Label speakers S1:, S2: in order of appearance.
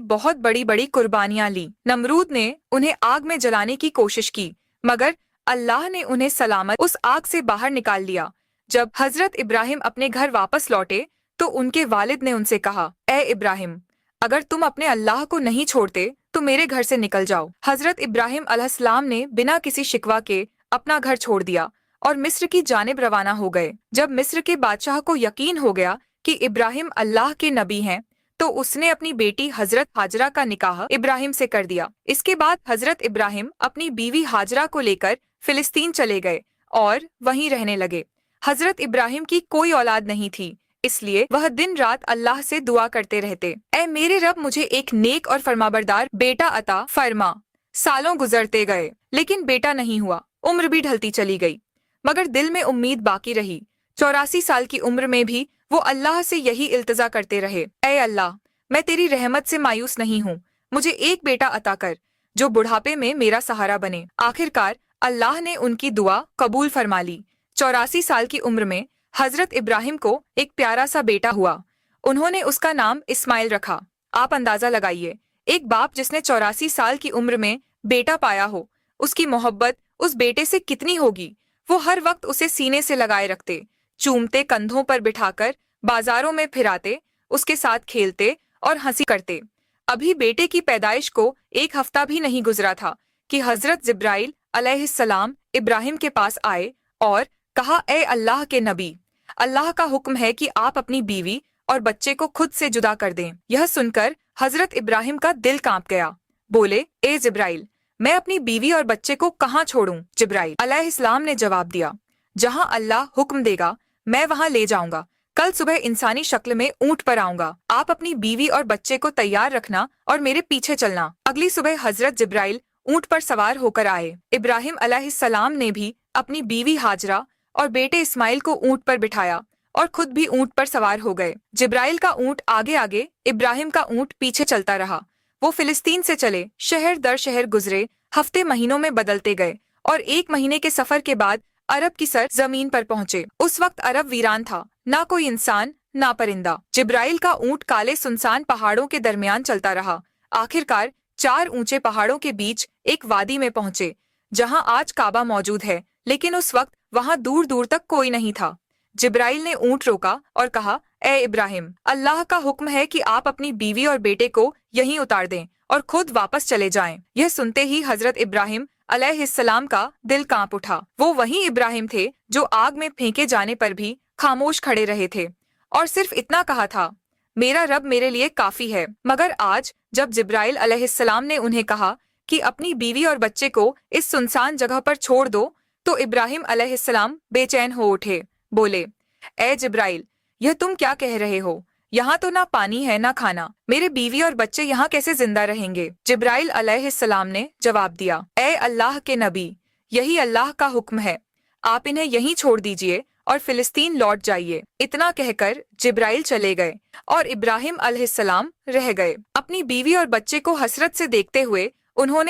S1: बहुत बड़ी बड़ी कुर्बानियां ली। नमरूद ने उन्हें आग में जलाने की कोशिश की, मगर अल्लाह ने उन्हें सलामत उस आग से बाहर निकाल लिया। जब हजरत इब्राहिम अपने घर वापस लौटे तो उनके वालिद ने उनसे कहा, ए इब्राहिम, अगर तुम अपने अल्लाह को नहीं छोड़ते तो मेरे घर से निकल जाओ। हजरत इब्राहिम अलैहिस्सलाम ने बिना किसी शिकवा के अपना घर छोड़ दिया और मिस्र की जानिब रवाना हो गए। जब मिस्र के बादशाह को यकीन हो गया कि इब्राहिम अल्लाह के नबी हैं, तो उसने अपनी बेटी हजरत हाजरा का निकाह इब्राहिम से कर दिया। इसके बाद हजरत इब्राहिम अपनी बीवी हाजरा को लेकर फिलिस्तीन चले गए और वहीं रहने लगे। हजरत इब्राहिम की कोई औलाद नहीं थी, इसलिए वह दिन रात अल्लाह से दुआ करते रहते, ऐ मेरे रब, मुझे एक नेक और फरमाबरदार बेटा अता फरमा। सालों गुजरते गए लेकिन बेटा नहीं हुआ। उम्र भी ढलती चली गई, मगर दिल में उम्मीद बाकी रही। 84 साल की उम्र में भी वो अल्लाह से यही इल्तिजा करते रहे, ऐ अल्लाह, मैं तेरी रहमत से मायूस नहीं हूँ, मुझे एक बेटा अता कर जो बुढ़ापे में मेरा सहारा बने। आखिरकार अल्लाह ने उनकी दुआ कबूल फरमा ली। 84 साल की उम्र में हजरत इब्राहिम को एक प्यारा सा बेटा हुआ। उन्होंने उसका नाम इस्माइल रखा। आप अंदाजा लगाइए, एक बाप जिसने 84 साल की उम्र में बेटा पाया हो, उसकी मोहब्बत उस बेटे से कितनी होगी। वो हर वक्त उसे सीने से लगाए रखते, चूमते, कंधों पर बिठाकर बाजारों में फिराते, उसके साथ खेलते और हंसी करते। अभी बेटे की पैदाइश को एक हफ्ता भी नहीं गुजरा था कि हजरत जिब्राइल अलैहिस्सलाम इब्राहिम के पास आए और कहा, ए अल्लाह के नबी, अल्लाह का हुक्म है कि आप अपनी बीवी और बच्चे को खुद से जुदा कर दें। यह सुनकर हजरत इब्राहिम का दिल कांप गया। बोले, ए जिब्राइल, मैं अपनी बीवी और बच्चे को कहाँ छोड़ूं? जिब्राइल अलैहिस्सलाम ने जवाब दिया, जहाँ अल्लाह हुक्म देगा मैं वहाँ ले जाऊंगा। कल सुबह इंसानी शक्ल में ऊंट पर आऊंगा। आप अपनी बीवी और बच्चे को तैयार रखना और मेरे पीछे चलना। अगली सुबह हजरत जिब्राइल ऊंट पर सवार होकर आए। इब्राहिम अलैहिस्सलाम ने भी अपनी बीवी हाजरा और बेटे इस्माइल को ऊंट पर बिठाया और खुद भी ऊंट पर सवार हो गए। जिब्राइल का ऊंट आगे आगे, इब्राहिम का ऊंट पीछे चलता रहा। वो फिलिस्तीन से चले, शहर दर शहर गुजरे, हफ्ते महीनों में बदलते गए और 1 महीने के सफर के बाद अरब की सर जमीन पर पहुंचे। उस वक्त अरब वीरान था, ना कोई इंसान ना परिंदा। जिब्राइल का ऊंट काले सुनसान पहाड़ों के दरमियान चलता रहा। आखिरकार 4 ऊंचे पहाड़ों के बीच एक वादी में पहुंचे, जहां आज काबा मौजूद है, लेकिन उस वक्त वहां दूर दूर तक कोई नहीं था। जिब्राइल ने ऊंट रोका और कहा, ए इब्राहिम, अल्लाह का हुक्म है कि आप अपनी बीवी और बेटे को यहीं उतार दें और खुद वापस चले जाएं। यह सुनते ही हजरत इब्राहिम अलैहिस्सलाम का दिल कांप उठा। वो वही इब्राहिम थे जो आग में फेंके जाने पर भी खामोश खड़े रहे थे और सिर्फ इतना कहा था, मेरा रब मेरे लिए काफी है। मगर आज जब जिब्राइल अलैहिस्सलाम ने उन्हें कहा कि अपनी बीवी और बच्चे को इस सुनसान जगह पर छोड़ दो, तो इब्राहिम अलैहिस्सलाम बेचैन हो उठे। बोले, ए जिब्राइल, यह तुम क्या कह रहे हो? यहाँ तो ना पानी है ना खाना, मेरे बीवी और बच्चे यहाँ कैसे जिंदा रहेंगे? जिब्राइल अलैहिस्सलाम ने जवाब दिया, ए अल्लाह के नबी, यही अल्लाह का हुक्म है, आप इन्हें यहीं छोड़ दीजिए और फिलिस्तीन लौट जाइए। इतना कहकर जिब्राइल चले गए और इब्राहिम अलैहिस्सलाम रह गए। अपनी बीवी और बच्चे को हसरत से देखते हुए उन्होंने